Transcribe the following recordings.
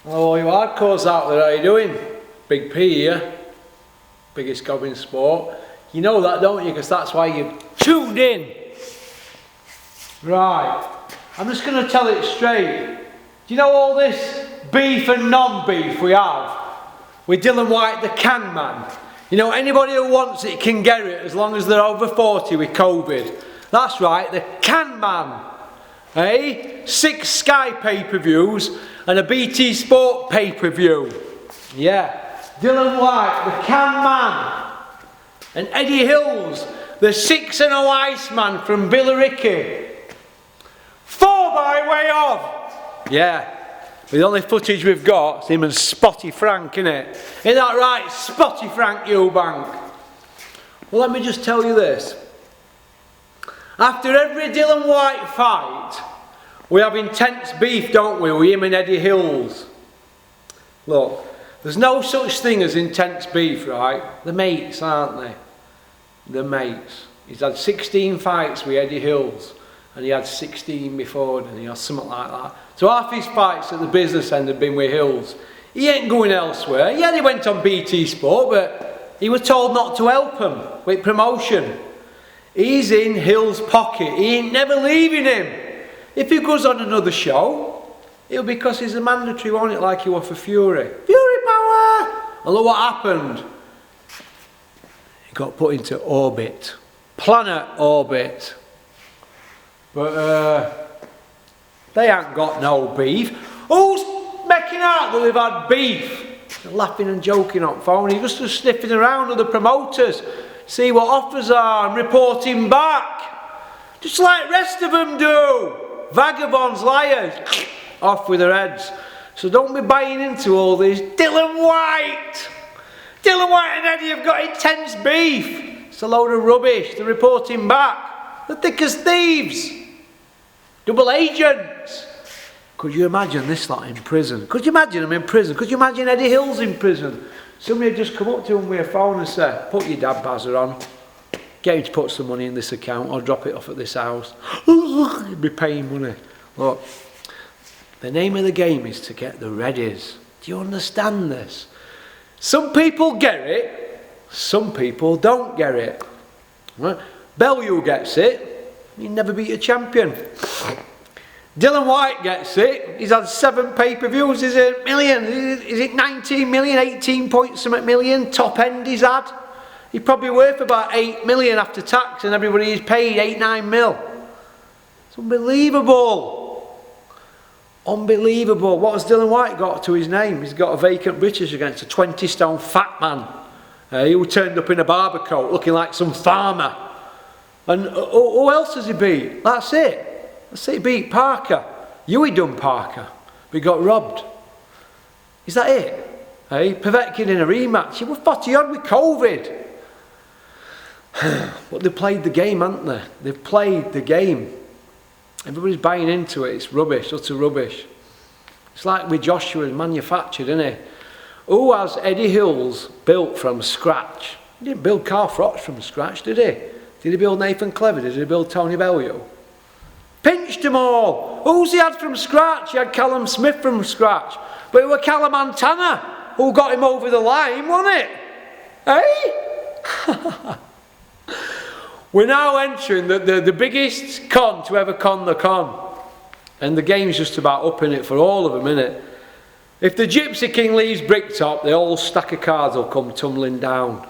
Hello, you hardcores out there, how you doing? Big P here, biggest gob in sport. You know that, don't you? Because that's why you've tuned in. Right, I'm just going to tell it straight. Do you know all this beef and non-beef we have with Dylan White, the can man? You know, anybody who wants it can get it as long as they're over 40 with COVID. That's right, the can man. Eh? 6 Sky pay-per-views and a BT Sport pay-per-view. Yeah. Dylan White, the can man. And Eddie Hills, the 6-0 Iceman from Billericay. 4 by way of. Yeah. The only footage we've got is him and Spotty Frank, innit? Isn't that right? Spotty Frank Eubank. Well, let me just tell you this. After every Dylan White fight, we have intense beef, don't we, with him and Eddie Hills. Look, there's no such thing as intense beef, right? They're mates, aren't they? They're mates. He's had 16 fights with Eddie Hills, and he had 16 before, and he had something like that. So half his fights at the business end have been with Hills. He ain't going elsewhere. Yeah, he went on BT Sport, but he was told not to help him with promotion. He's in Hill's pocket. He ain't never leaving him. If he goes on another show, it'll be because he's a mandatory, won't it, like he was for Fury. Fury power! And look what happened. He got put into orbit. Planet orbit. But they ain't got no beef. Who's making out that they've had beef? They're laughing and joking on phone. He's just sniffing around with the promoters. See what offers are and reporting back. Just like the rest of them do. Vagabonds, liars. Off with their heads. So don't be buying into all this. Dylan White. Dylan White and Eddie have got intense beef. It's a load of rubbish. They're reporting back. They're thick as thieves. Double agents. Could you imagine this lot in prison? Could you imagine them in prison? Could you imagine Eddie Hills in prison? Somebody had just come up to him with a phone and said, put your dad bazzer on, get him to put some money in this account or drop it off at this house. He'd be paying money. Look, the name of the game is to get the readies. Do you understand this? Some people get it, some people don't get it. Right? Bellew gets it, he never beat a champion. Dylan White gets it. He's had 7 pay-per-views. Is it a million? Is it 19 million, 18 point something million? Top end he's had. He's probably worth about 8 million after tax, and everybody he's paid 8-9 mil. It's unbelievable. Unbelievable. What has Dylan White got to his name? He's got a vacant British against a 20-stone fat man who turned up in a barber coat looking like some farmer. And who else has he beat? That's it. Let's say he beat Parker. Huey done Parker. But he got robbed. Is that it? Hey, Povetkin in a rematch. He was 40 odd with COVID. But they've played the game, haven't they? They've played the game. Everybody's buying into it. It's rubbish, utter rubbish. It's like with Joshua manufactured, isn't it? Who has Eddie Hills built from scratch? He didn't build Carl Froch from scratch, did he? Did he build Nathan Clever? Did he build Tony Bellew? Pinched them all. Who's he had from scratch? He had Callum Smith from scratch. But it was Callum Montana who got him over the line, wasn't it? Eh? We're now entering the biggest con to ever con the con. And the game's just about upping it for all of them, innit? If the Gypsy King leaves Bricktop, the whole stack of cards will come tumbling down.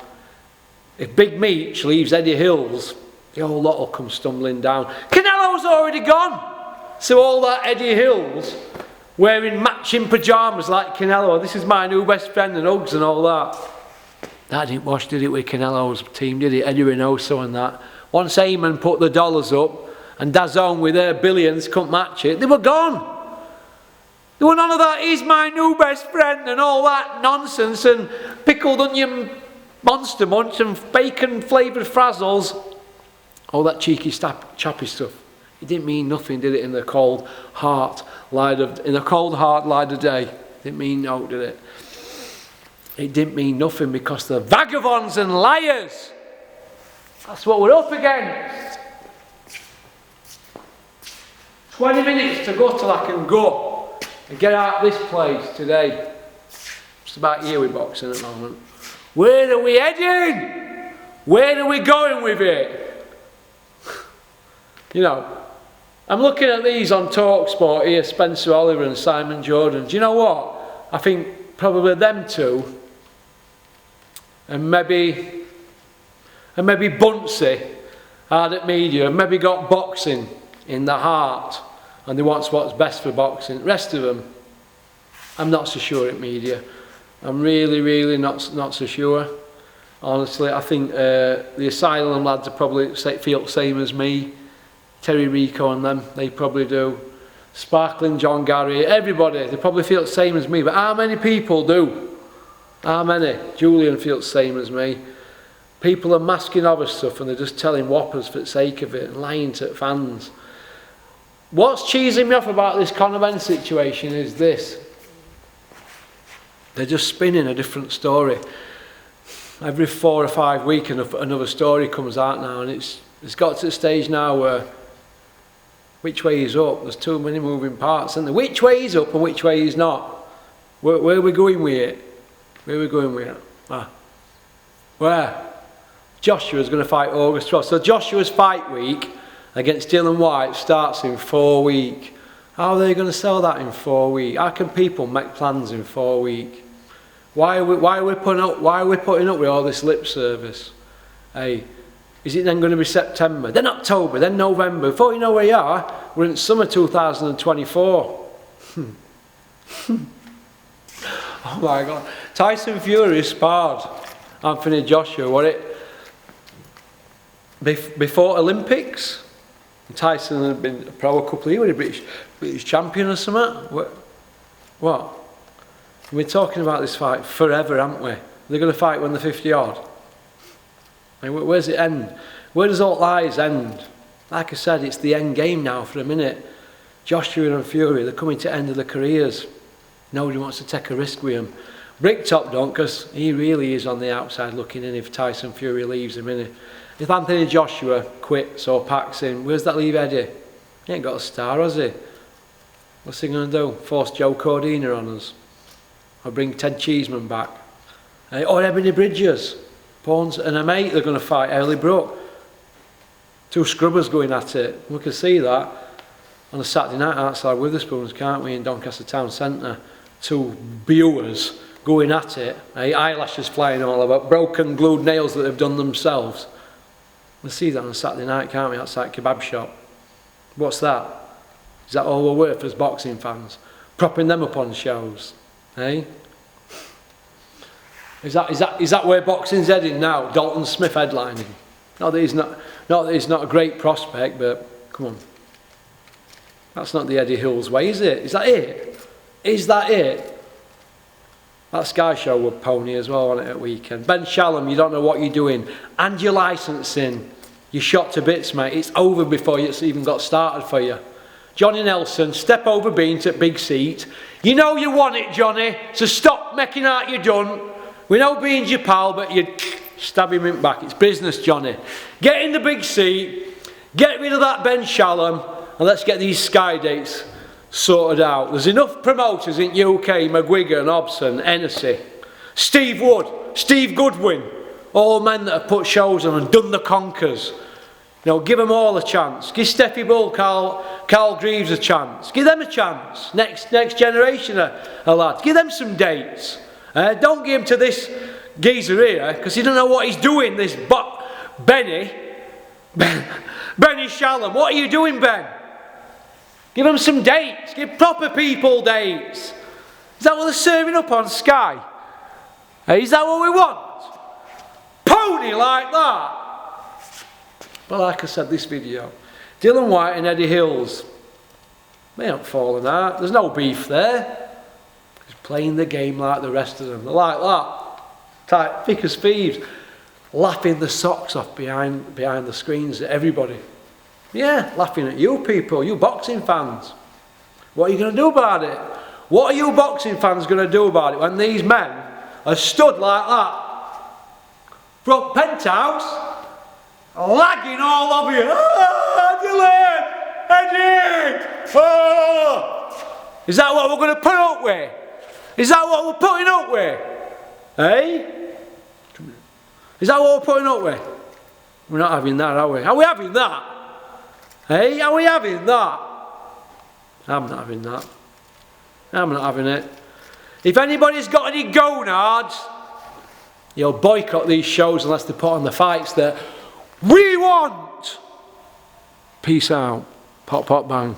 If Big Meech leaves Eddie Hills, the whole lot will come stumbling down. Canelo's already gone. So all that Eddie Hills wearing matching pyjamas like Canelo. This is my new best friend and hugs and all that. That didn't wash, did it, with Canelo's team, did it? Eddie Reynoso and that. Once Heyman put the dollars up and DAZN with their billions couldn't match it, they were gone. There were none of that, he's my new best friend and all that nonsense and pickled onion monster munch and bacon flavoured frazzles. All that cheeky chappy stuff. It didn't mean nothing, did it, in the cold hard light of day? It didn't mean no, did it? It didn't mean nothing because they're vagabonds and liars. That's what we're up against. 20 minutes to go till I can go. and get out of this place today. Just about here with boxing at the moment. Where are we heading? Where are we going with it? You know, I'm looking at these on TalkSport here, Spencer Oliver and Simon Jordan. Do you know what? I think probably them two, and maybe Bunsey, Ardent Media, and maybe got boxing in the heart, and they want what's best for boxing. The rest of them, I'm not so sure at media. I'm really not so sure. Honestly, I think the Asylum lads are probably feel the same as me. Terry Rico and them, they probably do. Sparkling John Gary, everybody, they probably feel the same as me. But how many people do? How many? Julian feels the same as me. People are masking other stuff and they're just telling whoppers for the sake of it and lying to fans. What's cheesing me off about this Conor Benn situation is this. They're just spinning a different story. Every 4 or 5 weeks another story comes out now, and it's got to the stage now where which way is up? There's too many moving parts, isn't there? Which way is up and which way is not? Where are we going with it? Where are we going with it? Where? Joshua's going to fight August 12th. So Joshua's fight week against Dylan White starts in 4 weeks. How are they going to sell that in 4 weeks? How can people make plans in 4 weeks? Why are we putting up with all this lip service? Hey, is it then going to be September, then October, then November? Before you know where you are, we're in summer 2024. Oh my God. Tyson Fury sparred Anthony Joshua, what it? Before Olympics? Tyson had been a pro a couple of years, British champion or something. What? We're talking about this fight forever, aren't we? They're going to fight when they're 50 odd. I mean, where's it end? Where does all lies end? Like I said, it's the end game now for a minute. Joshua and Fury, they're coming to the end of their careers. Nobody wants to take a risk with him. Bricktop don't, because he really is on the outside looking in if Tyson Fury leaves him in. If Anthony Joshua quits or packs in, where's that leave Eddie? He ain't got a star, has he? What's he going to do? Force Joe Cordina on us? Or bring Ted Cheeseman back? Or Ebony Bridges? Pawns and a mate, they're going to fight Ellie Brook. 2 scrubbers going at it. We can see that on a Saturday night outside Witherspoons, can't we, in Doncaster Town Centre? 2 viewers going at it. Eyelashes flying all about, broken glued nails that they've done themselves. We'll see that on a Saturday night, can't we, outside Kebab Shop? What's that? Is that all we're worth as boxing fans? Propping them up on shows, eh? Is that where boxing's heading now? Dalton Smith headlining. Not that he's not a great prospect, but come on. That's not the Eddie Hills way, is it? Is that it? Is that it? That Sky Show would pony as well on it at weekend. Ben Shalom, you don't know what you're doing. And your licensing. You're shot to bits, mate. It's over before it's even got started for you. Johnny Nelson, step over Beans at big seat. You know you want it, Johnny, so stop making out you're done. We know Beans your pal, but you stab him in back. It's business, Johnny. Get in the big seat, get rid of that Ben Shalom, and let's get these Sky dates sorted out. There's enough promoters in UK, McGuigan, Hobson, Hennessy, Steve Wood, Steve Goodwin, all men that have put shows on and done the conkers. You know, give them all a chance. Give Steffi Bull, Carl Greaves a chance. Give them a chance. Next generation of lads. Give them some dates. Don't give him to this geezer here, because he don't know what he's doing, this Benny Shalom. What are you doing, Ben? Give them some dates. Give proper people dates. Is that what they're serving up on Sky? Is that what we want? Pony like that? But like I said, this video, Dylan White and Eddie Hills, they aren't falling out. There's no beef there. He's playing the game like the rest of them. They're like that. Tight, thick as thieves. Laughing the socks off behind the screens at everybody. Yeah, laughing at you people, you boxing fans. What are you going to do about it? What are you boxing fans going to do about it when these men are stood like that? Front penthouse, lagging all over you. Oh, Dylan! Eddie! Oh! Is that what we're going to put up with? Is that what we're putting up with? Eh? Is that what we're putting up with? We're not having that, are we? Are we having that? Eh? Are we having that? I'm not having that. I'm not having it. If anybody's got any gonads, you'll boycott these shows unless they put on the fights that we want. Peace out. Pop, pop, bang.